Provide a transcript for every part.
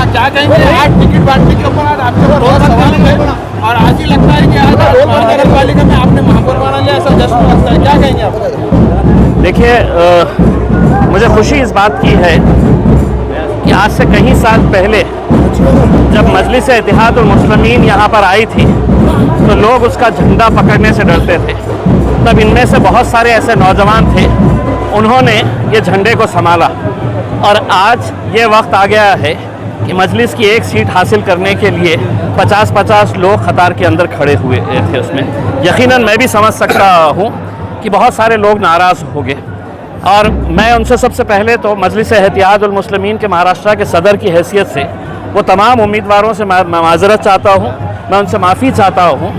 क्या कहेंगे आज टिकट बांटने के ऊपर आज आपके और आज ही लगता है कि आज नगर पालिका में आपने महापौर बना लिया, ऐसा जश्न लगता है, क्या कहेंगे आप? देखिए, मुझे खुशी इस बात की है कि आज से कई साल पहले जब मजलिस इत्तेहादुल मुस्लिमीन यहाँ पर आई थी तो लोग उसका झंडा पकड़ने से डरते थे। तब इनमें से बहुत सारे ऐसे नौजवान थे, उन्होंने ये झंडे को संभाला और आज ये वक्त आ गया है कि मजलिस की एक सीट हासिल करने के लिए 50-50 लोग कतार के अंदर खड़े हुए थे। उसमें यकीनन मैं भी समझ सकता हूँ कि बहुत सारे लोग नाराज़ हो गए और मैं उनसे सबसे पहले तो मजलिस इत्तेहादुल मुस्लिमीन के महाराष्ट्र के सदर की हैसियत से वो तमाम उम्मीदवारों से मैं माज़रत चाहता हूँ, मैं उनसे माफ़ी चाहता हूँ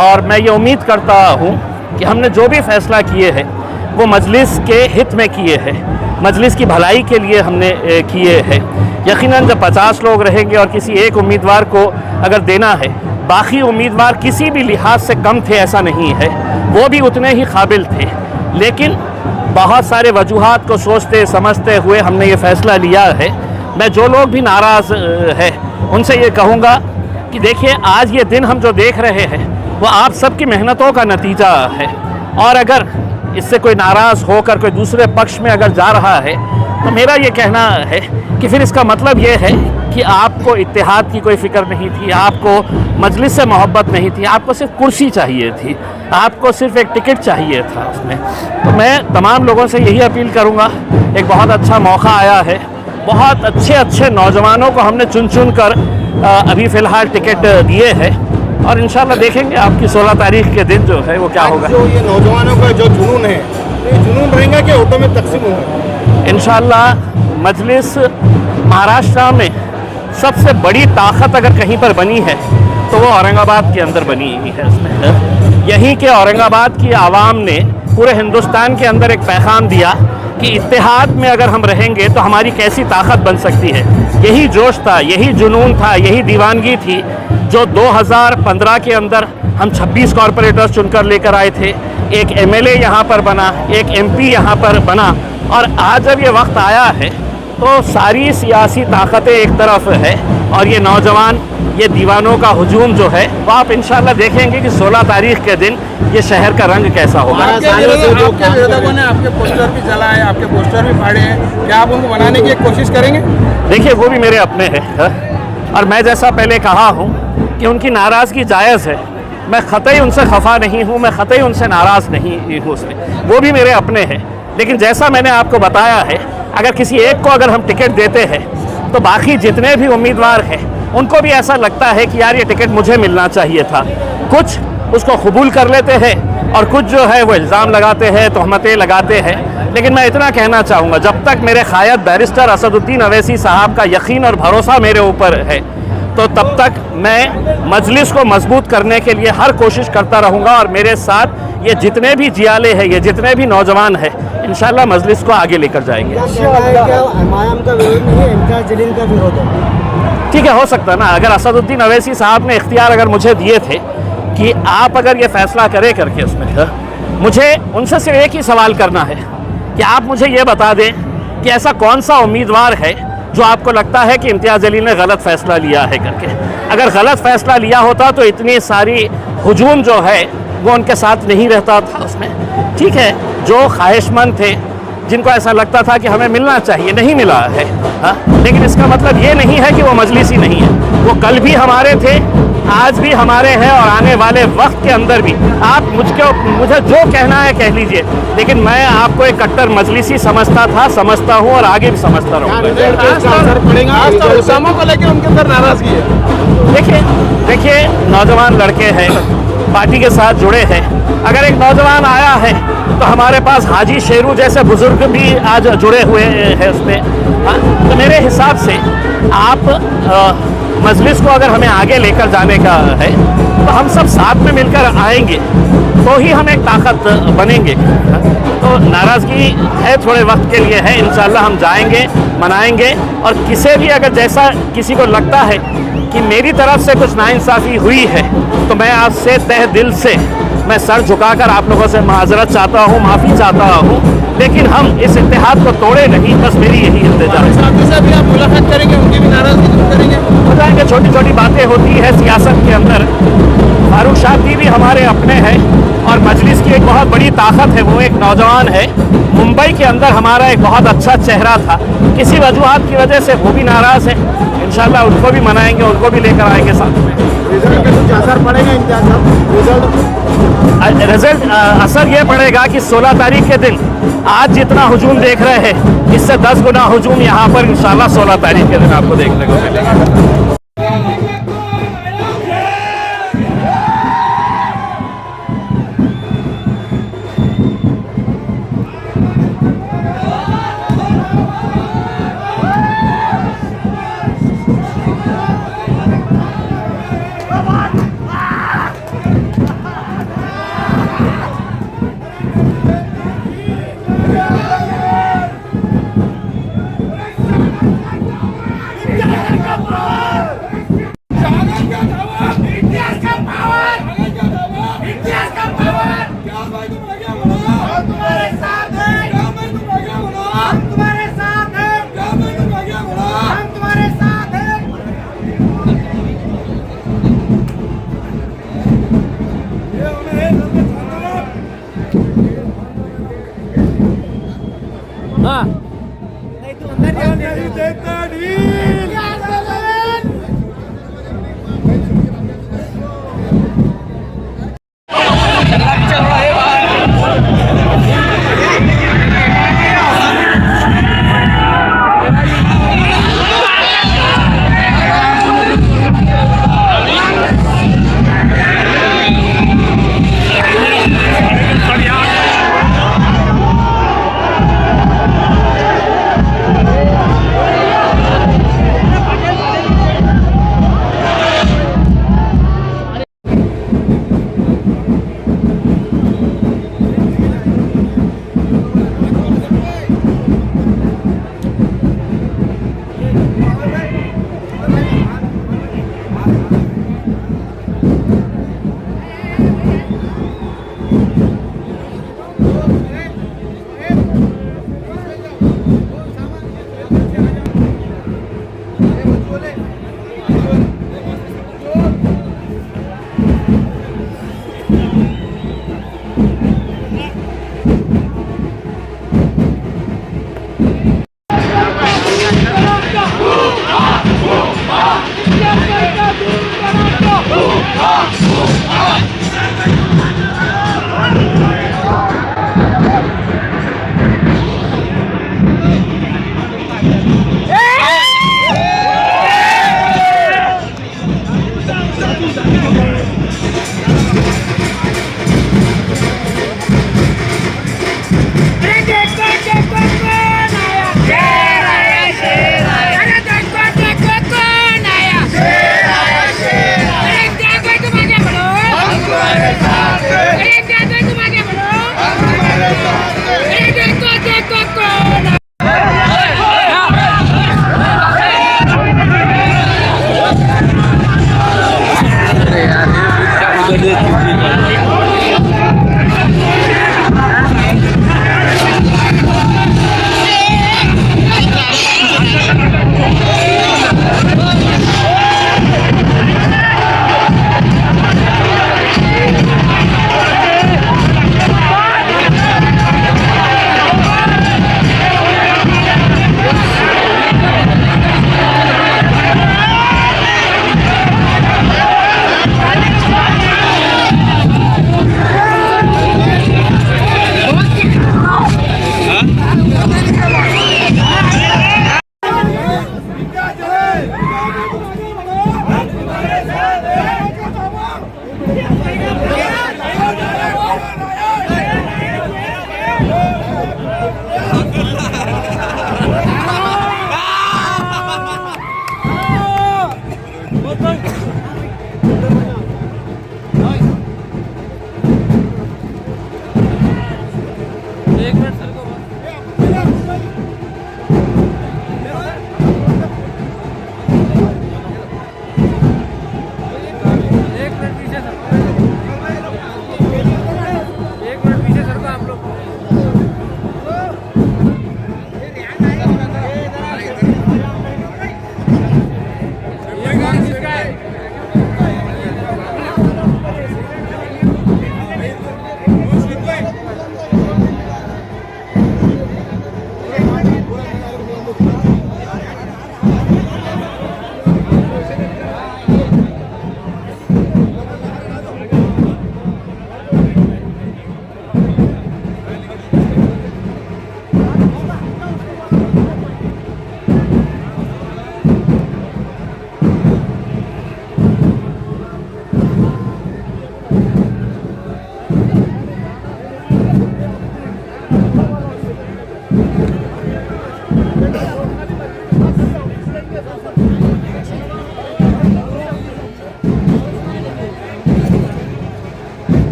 और मैं ये उम्मीद करता हूँ कि हमने जो भी फ़ैसला किए हैं वो मजलिस के हित में किए हैं, मजलिस की भलाई के लिए हमने किए हैं। यकीनन जब 50 लोग रहेंगे और किसी एक उम्मीदवार को अगर देना है, बाकी उम्मीदवार किसी भी लिहाज से कम थे ऐसा नहीं है, वो भी उतने ही काबिल थे, लेकिन बहुत सारे वजूहात को सोचते समझते हुए हमने ये फ़ैसला लिया है। मैं जो लोग भी नाराज़ है उनसे ये कहूँगा कि देखिए, आज ये दिन हम जो देख रहे हैं वो आप सबकी मेहनतों का नतीजा है और अगर इससे कोई नाराज़ होकर कोई दूसरे पक्ष में अगर जा रहा है तो मेरा ये कहना है कि फिर इसका मतलब ये है कि आपको इत्तेहाद की कोई फ़िक्र नहीं थी, आपको मजलिस से मोहब्बत नहीं थी, आपको सिर्फ कुर्सी चाहिए थी, आपको सिर्फ एक टिकट चाहिए था उसमें। तो मैं तमाम लोगों से यही अपील करूँगा, एक बहुत अच्छा मौका आया है, बहुत अच्छे नौजवानों को हमने चुन कर अभी फ़िलहाल टिकट दिए हैं और इंशाल्लाह देखेंगे आपकी 16 तारीख के दिन जो है वो क्या होगा। जो ये नौजवानों का जो जुनून है, ये जुनून रहेगा कि ऑटो में तकसीम होगा? इंशाल्लाह मजलिस महाराष्ट्र में सबसे बड़ी ताकत अगर कहीं पर बनी है तो वो औरंगाबाद के अंदर बनी है। इसमें यहीं के औरंगाबाद की आवाम ने पूरे हिंदुस्तान के अंदर एक पैगाम दिया कि इत्तेहाद में अगर हम रहेंगे तो हमारी कैसी ताकत बन सकती है। यही जोश था, यही जुनून था, यही दीवानगी थी जो 2015 के अंदर हम 26 कॉरपोरेटर्स चुनकर लेकर आए थे। एक एमएलए यहाँ पर बना, एक एमपी यहाँ पर बना और आज जब ये वक्त आया है तो सारी सियासी ताकतें एक तरफ है और ये नौजवान, ये दीवानों का हुजूम जो है वो आप इंशाल्लाह देखेंगे कि 16 तारीख के दिन ये शहर का रंग कैसा होगा। आपके विरोधकों ने आपके पोस्टर भी जलाए, आपके पोस्टर भी फाड़े हैं, क्या आप उनको बनाने की कोशिश करेंगे? देखिए, वो भी मेरे अपने हैं और मैं जैसा पहले कहा हूँ कि उनकी नाराज़गी जायज़ है, मैं ख़तई उनसे खफा नहीं हूँ, मैं ख़तई उनसे नाराज़ नहीं हूँ उसमें, वो भी मेरे अपने हैं। लेकिन जैसा मैंने आपको बताया है, अगर किसी एक को अगर हम टिकट देते हैं तो बाकी जितने भी उम्मीदवार हैं उनको भी ऐसा लगता है कि यार ये टिकट मुझे मिलना चाहिए था। कुछ उसको कबूल कर लेते हैं और कुछ जो है वो इल्ज़ाम लगाते हैं, तहमतें लगाते हैं। लेकिन मैं इतना कहना चाहूँगा, जब तक मेरे क़ायद बैरिस्टर असदुद्दीन अवैसी साहब का यकीन और भरोसा मेरे ऊपर है तो तब तक मैं मजलिस को मजबूत करने के लिए हर कोशिश करता रहूँगा और मेरे साथ ये जितने भी जियाले हैं, ये जितने भी नौजवान हैं, इंशाल्लाह मजलिस को आगे लेकर जाएंगे। ठीक है, हो सकता है ना, अगर असदुद्दीन अवैसी साहब ने इख्तियार अगर मुझे दिए थे कि आप अगर ये फ़ैसला करें करके उसमें, मुझे उनसे सिर्फ एक ही सवाल करना है कि आप मुझे ये बता दें कि ऐसा कौन सा उम्मीदवार है जो आपको लगता है कि इम्तियाज़ अली ने गलत फ़ैसला लिया है करके। अगर गलत फ़ैसला लिया होता तो इतनी सारी हुजूम जो है वो उनके साथ नहीं रहता था उसमें। ठीक है, जो ख्वाहिशमंद थे, जिनको ऐसा लगता था कि हमें मिलना चाहिए, नहीं मिला है, हाँ, लेकिन इसका मतलब ये नहीं है कि वो मजलिसी नहीं है। वो कल भी हमारे थे, आज भी हमारे हैं और आने वाले वक्त के अंदर भी। आप मुझे जो कहना है कह लीजिए, लेकिन मैं आपको एक कट्टर मजलिसी समझता था, समझता हूँ और आगे भी समझता रहूँगा। देखिए, नौजवान लड़के हैं, पार्टी के साथ जुड़े हैं। अगर एक नौजवान आया है तो हमारे पास हाजी शेरू जैसे बुजुर्ग भी आज जुड़े हुए हैं उसमें। तो मेरे हिसाब से आप मजलिस को अगर हमें आगे लेकर जाने का है तो हम सब साथ में मिलकर आएंगे तो ही हम एक ताकत बनेंगे। तो नाराज़गी है, थोड़े वक्त के लिए है, इंशाल्लाह हम जाएंगे, मनाएंगे और किसी भी अगर जैसा किसी को लगता है कि मेरी तरफ से कुछ नाइंसाफ़ी हुई है तो मैं आज से तहे दिल से मैं सर झुकाकर आप लोगों से माजरत चाहता हूँ, माफ़ी चाहता हूँ, लेकिन हम इस इत्तेहाद को तोड़े नहीं, बस मेरी यही इल्तिजा है। साथी से भी आप मुलाकात करेंगे, उनकी भी नाराजगी दूर करेंगे? बताएंगे, छोटी छोटी बातें होती है सियासत के अंदर। फारूक शादी भी हमारे अपने हैं और मजलिस की एक बहुत बड़ी ताकत है, वो एक नौजवान है। मुंबई के अंदर हमारा एक बहुत अच्छा चेहरा था, किसी वजूहत की वजह से वो भी नाराज़ है। इंशाल्लाह उनको भी मनाएंगे, उनको भी लेकर आएंगे साथ में। रिजल्ट पे कुछ असर पड़ेगा इम्तियाज साहब? रिजल्ट असर ये पड़ेगा कि 16 तारीख के दिन आज जितना हुजूम देख रहे हैं, इससे 10 गुना हुजूम यहाँ पर इंशाल्लाह 16 तारीख के दिन आपको देखने को मिलेगा।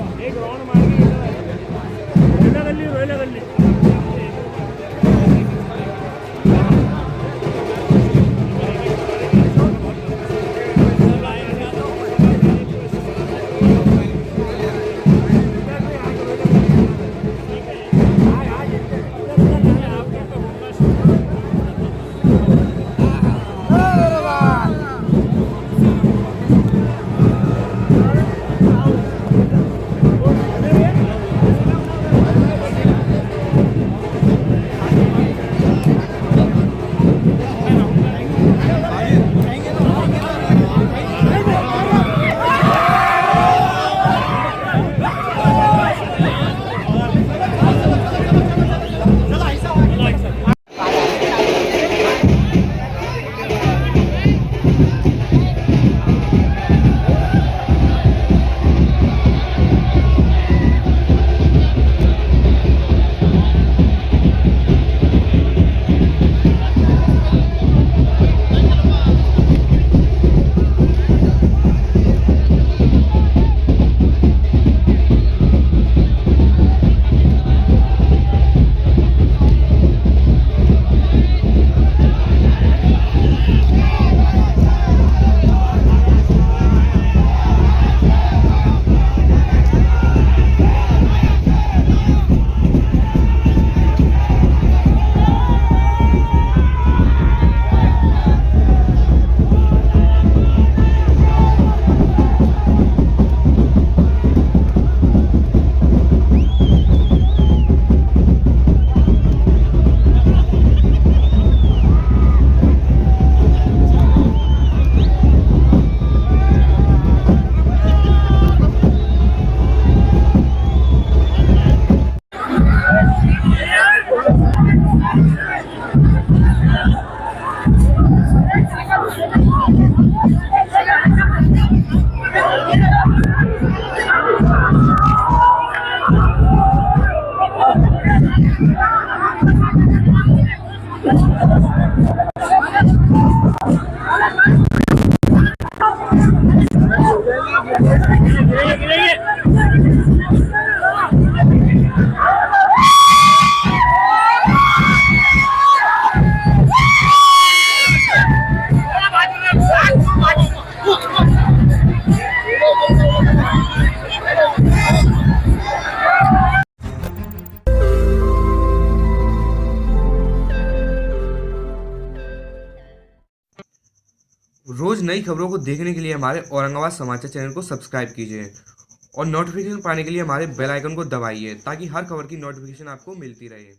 एक राउंड मार के रोहिला गल्ली रोज नई खबरों को देखने के लिए हमारे औरंगाबाद समाचार चैनल को सब्सक्राइब कीजिए और नोटिफिकेशन पाने के लिए हमारे बेल आइकन को दबाइए ताकि हर खबर की नोटिफिकेशन आपको मिलती रहे।